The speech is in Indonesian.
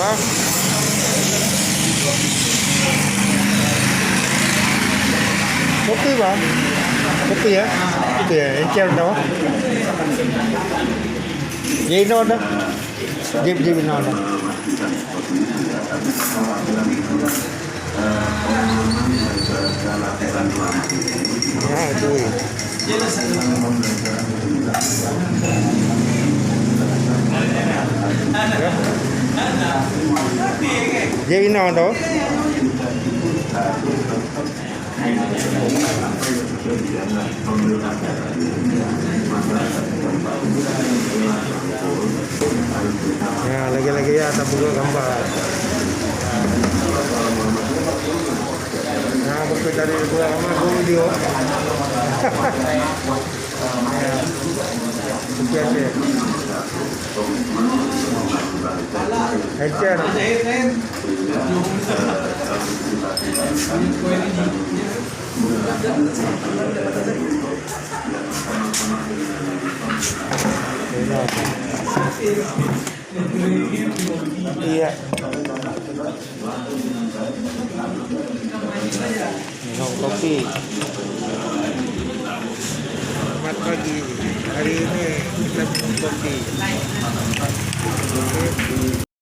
Bang. Kopi bang, kopi ya, itu ya, encer dong. Jino dah, jip Jino dah. Nah itu. Jino dah. Ya, lagi-lagi ya tak perlu gambar. Nah, buku dari gua sama gua video. Ya. Sekian deh. Encer. Iya. Minum kopi. Selamat pagi. Hari ini kita minum kopi.